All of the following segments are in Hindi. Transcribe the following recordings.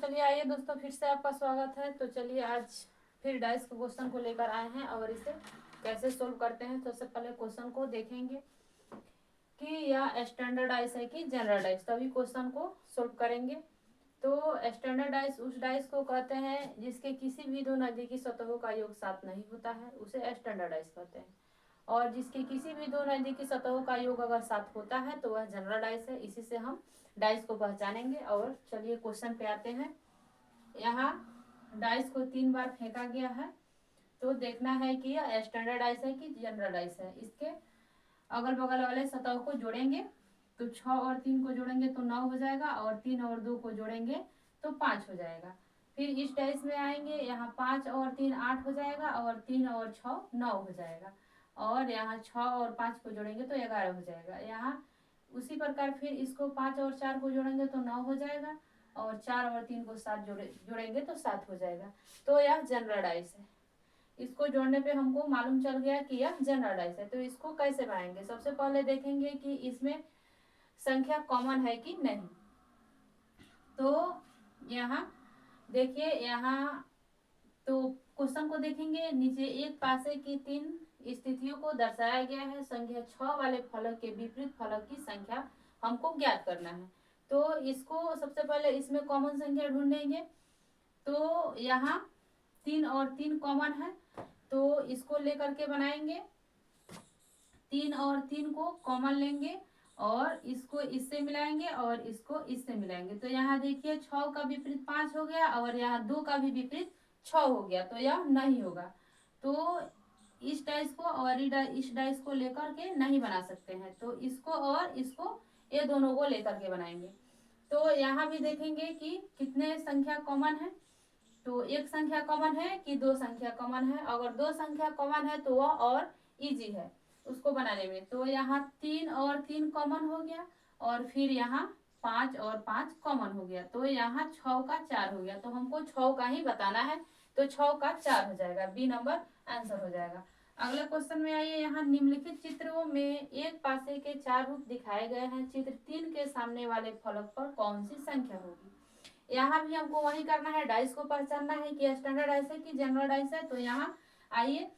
चलिए आइए दोस्तों, फिर से आपका स्वागत है। तो चलिए आज फिर डाइस के क्वेश्चन को लेकर आए हैं और इसे कैसे सोल्व करते हैं। तो सबसे पहले क्वेश्चन को देखेंगे कि यह स्टैंडर्ड डाइस है कि जनरल डाइस, तभी क्वेश्चन को सोल्व करेंगे। तो स्टैंडर्ड डाइस उस डाइस को कहते हैं जिसके किसी भी दो नजदीकी सतहों का योग 7 नहीं होता है, उसे स्टैंडर्ड डाइस कहते हैं। और जिसके किसी भी दो नजदीकी सतहों का योग अगर 7 होता है तो वह जनरल डाइस है। इसी से हम डाइस को पहचानेंगे। और चलिए क्वेश्चन पे आते हैं। यहाँ डाइस को 3 बार फेंका गया है, तो देखना है कि यह स्टैंडर्ड डाइस है कि जनरल डाइस है। इसके अगल बगल वाले सतह को जोड़ेंगे, तो 6 और 3 को जोड़ेंगे तो 9 हो जाएगा, और 3 और 2 को जोड़ेंगे तो 5 हो जाएगा। फिर इस डाइस में आएंगे, यहाँ 5 और 3 8 हो जाएगा, और 3 और 6 9 हो जाएगा, और यहाँ 6 और 5 को जोड़ेंगे तो 11 हो जाएगा। यहाँ उसी प्रकार फिर इसको 5 और 4 को जोड़ेंगे तो 9 हो जाएगा, और 4 और 3 को 7 जोड़ेंगे तो 7 हो जाएगा। तो यह जनरल डाइस है। इसको जोड़ने पे हमको मालूम चल गया कि यह जनरल डाइस है। तो इसको कैसे बनाएंगे, सबसे पहले देखेंगे कि इसमें संख्या कॉमन है कि नहीं। तो यहाँ देखिए, यहाँ तो क्वेश्चन को देखेंगे, नीचे एक पासे की 3 स्थितियों को दर्शाया गया है। संख्या 6 वाले फलक के विपरीत फलक की संख्या हमको ज्ञात करना है। तो इसको सबसे पहले इसमें कॉमन संख्या ढूंढेंगे। तो यहाँ 3 और 3 कॉमन है, तो इसको लेकर के बनाएंगे। 3 और 3 को कॉमन लेंगे और इसको इससे मिलाएंगे और इसको इससे मिलाएंगे। तो यहाँ देखिए 6 का विपरीत 5 हो गया, और यहाँ 2 का भी विपरीत 6 हो गया, तो यह नहीं होगा। तो इस डाइस को और इस डाइस को लेकर के नहीं बना सकते हैं, तो इसको और इसको ये दोनों को लेकर के बनाएंगे। तो यहाँ भी देखेंगे कि कितने संख्या कॉमन है। तो एक संख्या कॉमन है कि 2 संख्या कॉमन है। अगर 2 संख्या कॉमन है तो वह और इजी है उसको बनाने में। तो यहाँ 3 और 3 कॉमन हो गया, और फिर यहाँ 5 और 5 कॉमन हो गया, तो यहाँ 6 का 4 हो गया। तो हमको 6 का ही बताना है, तो 6 का 4 हो जाएगा, बी नंबर आंसर हो जाएगा। अगले क्वेश्चन में आइए। यहाँ निम्नलिखित चित्रों में एक पासे के 4 रूप दिखाए गए हैं। चित्र 3 के सामने वाले फलक पर कौन सी संख्या होगी। यहाँ भी हमको वही करना है, डाइस को पहचानना है कि स्टैंडर्ड डाइस है कि जनरल डाइस है। तो यहाँ आइए,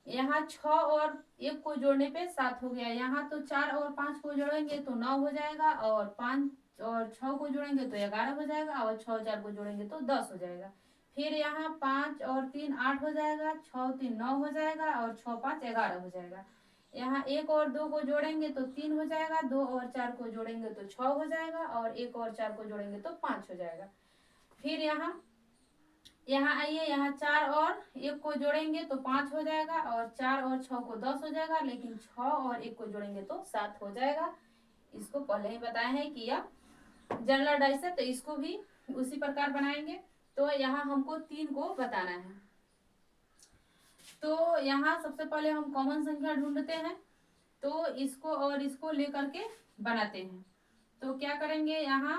यहाँ 6 और 1 को जोड़ने पे 7 हो गया। यहाँ तो 4 और 5 को जोड़ेंगे तो 9 हो जाएगा, और 5 और 6 को जोड़ेंगे तो 11 हो जाएगा, और 6 4 को जोड़ेंगे तो 10 हो जाएगा। फिर यहाँ 5 और 3 8 हो जाएगा, 6 3 9 हो जाएगा, और 6 5 11 हो जाएगा। यहाँ 1 और 2 को जोड़ेंगे तो 3 हो जाएगा, 2 और 4 को जोड़ेंगे तो 6 हो जाएगा, और 1 और 4 को जोड़ेंगे तो 5 हो जाएगा। फिर यहाँ आइए, यहाँ 4 और 1 को जोड़ेंगे तो 5 हो जाएगा, और 4 और 6 को 10 हो जाएगा, लेकिन 6 और 1 को जोड़ेंगे तो 7 हो जाएगा। इसको पहले ही बताया है कि यह जनरल डाइस है, तो इसको भी उसी प्रकार बनाएंगे। तो यहाँ हमको 3 को बताना है। तो यहाँ सबसे पहले हम कॉमन संख्या ढूंढते हैं, तो इसको और इसको लेकर के बनाते हैं। तो क्या करेंगे, यहाँ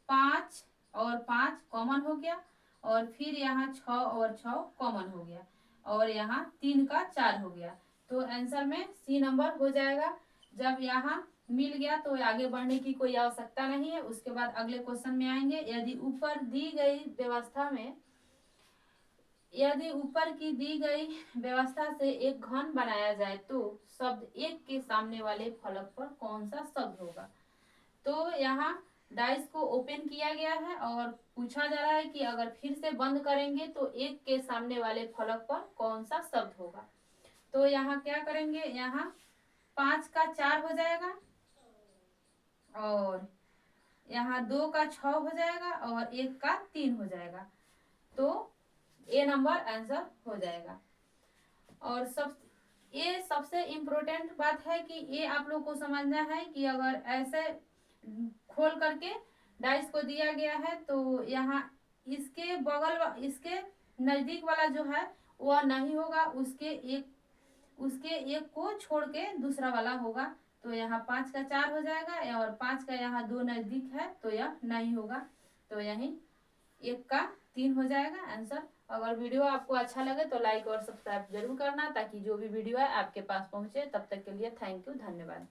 5 और 5 कॉमन हो गया, और फिर यहाँ 6 और 6 कॉमन हो गया, और यहाँ 3 का 4 हो गया। तो आंसर में सी नंबर हो जाएगा। जब यहाँ मिल गया तो आगे बढ़ने की कोई आवश्यकता नहीं है। उसके बाद अगले क्वेश्चन में आएंगे। यदि ऊपर की दी गई व्यवस्था से एक घन बनाया जाए तो शब्द एक के सामने वाले फलक पर कौन सा शब्द होगा। तो यहाँ डाइस को ओपन किया गया है और पूछा जा रहा है कि अगर फिर से बंद करेंगे तो एक के सामने वाले फलक पर कौन सा शब्द होगा। तो यहाँ क्या करेंगे, यहाँ 5 का 4 हो जाएगा, और यहाँ 2 का 6 हो जाएगा, और 1 का 3 हो जाएगा। तो ए नंबर आंसर हो जाएगा। और ये सबसे इम्पोर्टेंट बात है कि ये आप लोग को समझना है कि अगर ऐसे खोल करके डाइस को दिया गया है तो यहाँ इसके बगल इसके नजदीक वाला जो है वह नहीं होगा, उसके एक को छोड़ के दूसरा वाला होगा। तो यहाँ 5 का 4 हो जाएगा, और 5 का यहाँ 2 नजदीक है तो यह नहीं होगा। तो यही 1 का 3 हो जाएगा आंसर। अगर वीडियो आपको अच्छा लगे तो लाइक और सब्सक्राइब जरूर करना, ताकि जो भी वीडियो है आपके पास पहुंचे। तब तक के लिए थैंक यू, धन्यवाद।